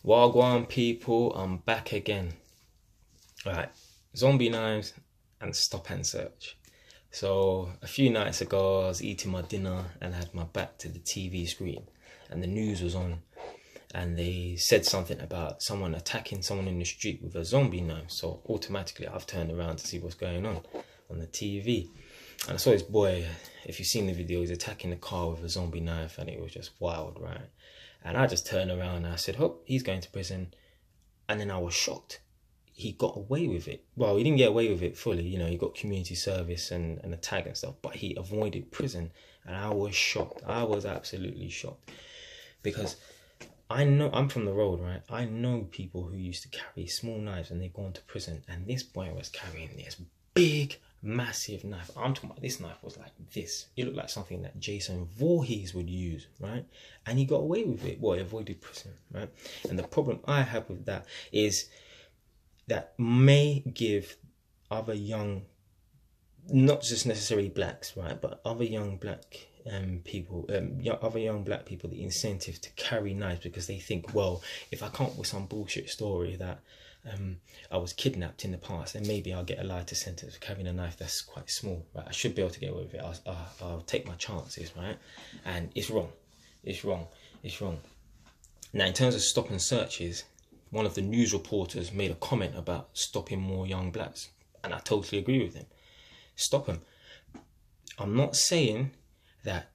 Wagwan people, I'm back again. Right, zombie knives and stop and search. So a few nights ago, I was eating my dinner and I had my back to the TV screen and the news was on, and they said something about someone attacking someone in the street with a zombie knife. So automatically I've turned around to see what's going on the TV. And I saw this boy, if you've seen the video, he's attacking the car with a zombie knife, and it was just wild, right? And I just turned around and I said, oh, he's going to prison. And then I was shocked. He got away with it. Well, he didn't get away with it fully. You know, he got community service and a tag and stuff, but he avoided prison. And I was shocked. I was absolutely shocked. Because I know, I'm from the road, right? I know people who used to carry small knives and they've gone to prison. And this boy was carrying this big, massive knife. I'm talking about, this knife was like this. It looked like something that Jason Voorhees would use, right? And he got away with it. Well, he avoided prison, right? And the problem I have with that is that may give other young, not just necessarily blacks, right, but other young black people, other young black people, the incentive to carry knives, because they think, well, if I come up with some bullshit story that I was kidnapped in the past, then maybe I'll get a lighter sentence for carrying a knife that's quite small, right? I should be able to get away with it. I'll take my chances, right? And it's wrong. It's wrong. It's wrong. Now, in terms of stop and searches, one of the news reporters made a comment about stopping more young blacks, and I totally agree with him. Stop them. I'm not saying that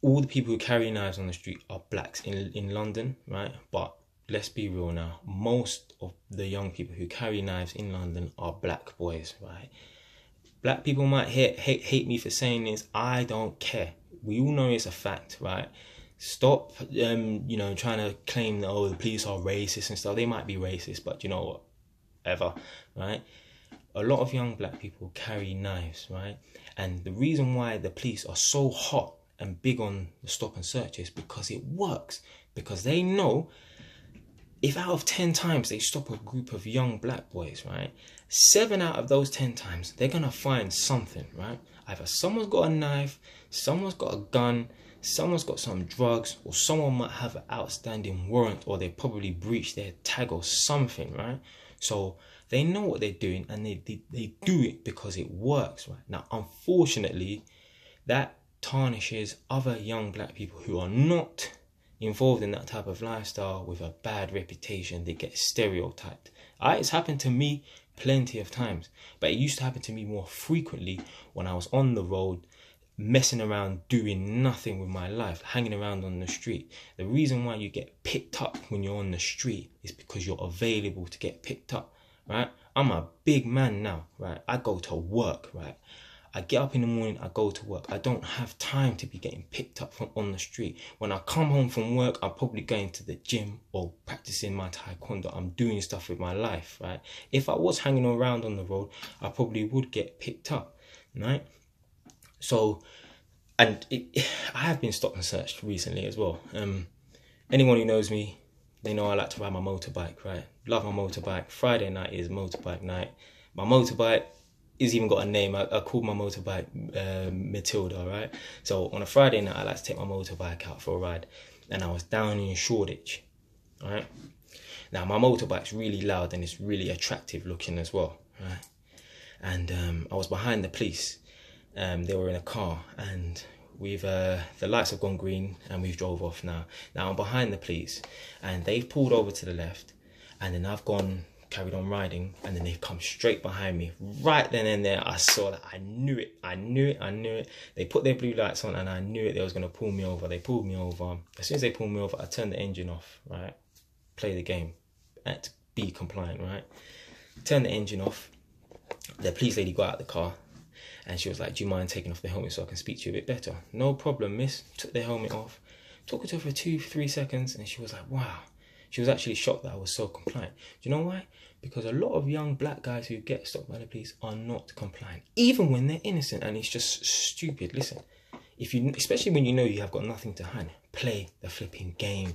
all the people who carry knives on the street are blacks in London, right? But let's be real now. Most of the young people who carry knives in London are black boys, right? Black people might hate me for saying this. I don't care. We all know it's a fact, right? Stop, you know, trying to claim that, oh, the police are racist and stuff. They might be racist, but you know what? Ever, right? A lot of young black people carry knives, right? And the reason why the police are so hot and big on the stop and search is because it works. Because they know if out of 10 times they stop a group of young black boys, right, 7 out of those 10 times, they're going to find something, right? Either someone's got a knife, someone's got a gun, someone's got some drugs, or someone might have an outstanding warrant, or they probably breached their tag or something, right? So they know what they're doing, and they do it because it works, right? Now, unfortunately, that tarnishes other young black people who are not involved in that type of lifestyle with a bad reputation. They get stereotyped. It's happened to me plenty of times, but it used to happen to me more frequently when I was on the road, messing around, doing nothing with my life, hanging around on the street. The reason why you get picked up when you're on the street is because you're available to get picked up, right? I'm a big man now, right? I go to work, right? I get up in the morning, I go to work. I don't have time to be getting picked up from on the street. When I come home from work, I'm probably going to the gym or practicing my taekwondo. I'm doing stuff with my life, right? If I was hanging around on the road, I probably would get picked up, right? So, and I have been stopped and searched recently as well. Anyone who knows me, they know I like to ride my motorbike, right? Love my motorbike. Friday night is motorbike night. My motorbike has even got a name. I called my motorbike Matilda, right? So on a Friday night, I like to take my motorbike out for a ride. And I was down in Shoreditch, right? Now, my motorbike's really loud and it's really attractive looking as well, right? And I was behind the police. They were in a car, and we've the lights have gone green and we've drove off now. Now I'm behind the police and they've pulled over to the left, and then I've carried on riding, and then they've come straight behind me. Right then and there, I saw that. I knew it. They put their blue lights on and I knew it. They was going to pull me over. They pulled me over. As soon as they pulled me over, I turned the engine off, right? Play the game. I had to be compliant, right? Turned the engine off. The police lady got out of the car. And she was like, do you mind taking off the helmet so I can speak to you a bit better? No problem, miss. Took the helmet off. Talked to her for 2-3 seconds. And she was like, wow. She was actually shocked that I was so compliant. Do you know why? Because a lot of young black guys who get stopped by the police are not compliant, even when they're innocent. And it's just stupid. Listen, especially when you know you have got nothing to hide, play the flipping game.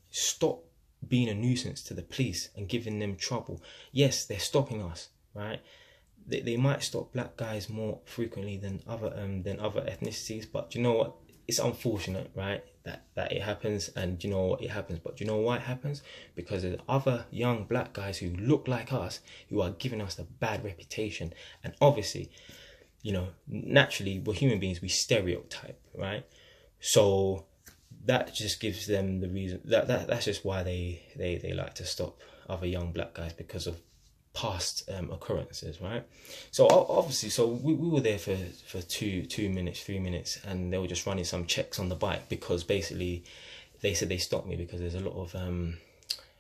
Stop being a nuisance to the police and giving them trouble. Yes, they're stopping us, right? They might stop black guys more frequently than other ethnicities, but you know what? It's unfortunate, right? that it happens, and you know what, it happens. But you know why it happens? Because there's other young black guys who look like us who are giving us the bad reputation. And obviously, you know, naturally, we're human beings, we stereotype, right? So that just gives them the reason, that's just why they like to stop other young black guys, because of past occurrences, right? So obviously, so we were there for 3 minutes, and they were just running some checks on the bike, because basically they said they stopped me because there's a lot of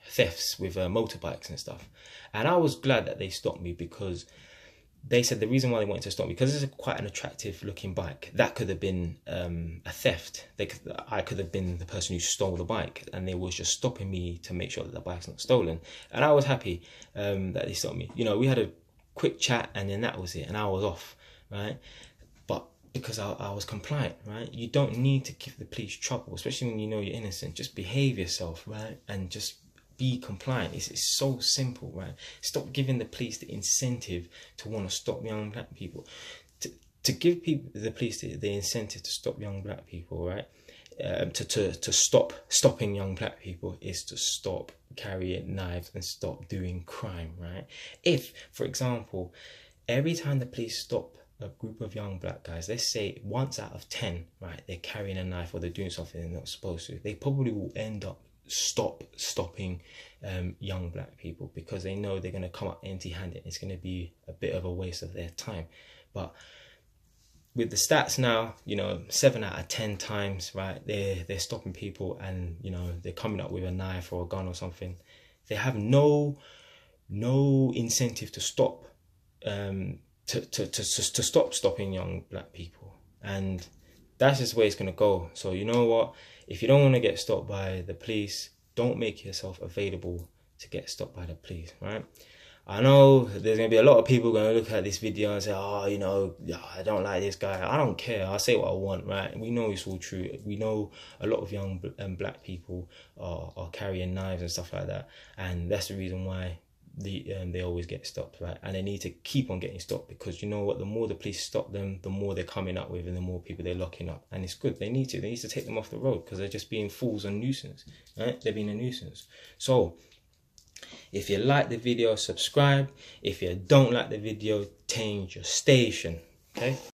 thefts with motorbikes and stuff. And I was glad that they stopped me, because they said the reason why they wanted to stop me, because it's quite an attractive looking bike. That could have been a theft. I could have been the person who stole the bike, and they was just stopping me to make sure that the bike's not stolen. And I was happy that they stopped me. You know, we had a quick chat, and then that was it, and I was off, right? But because I was compliant, right? You don't need to give the police trouble, especially when you know you're innocent. Just behave yourself, right? And just be compliant. It's so simple, right? Stop giving the police the incentive to want to stop young black people. To give the police the incentive to stop young black people, right? To stop stopping young black people is to stop carrying knives and stop doing crime, right? If, for example, every time the police stop a group of young black guys, let's say once out of 10, right, they're carrying a knife or they're doing something they're not supposed to, they probably will end up stopping young black people, because they know they're going to come up empty-handed. It's going to be a bit of a waste of their time. But with the stats now, you know, 7 out of 10 times, right, they're stopping people, and you know, they're coming up with a knife or a gun or something. They have no incentive to stop to stop stopping young black people. And that's just the way it's going to go. So you know what? If you don't want to get stopped by the police, don't make yourself available to get stopped by the police, right? I know there's going to be a lot of people going to look at this video and say, oh, you know, I don't like this guy. I don't care. I'll say what I want, right? We know it's all true. We know a lot of young black people are carrying knives and stuff like that. And that's the reason why they always get stopped, right? And they need to keep on getting stopped, because you know what, the more the police stop them, the more they're coming up with, and the more people they're locking up. And it's good. They need to take them off the road, because they're just being fools and nuisance, right? They're being a nuisance. So if you like the video, subscribe. If you don't like the video, change your station, okay?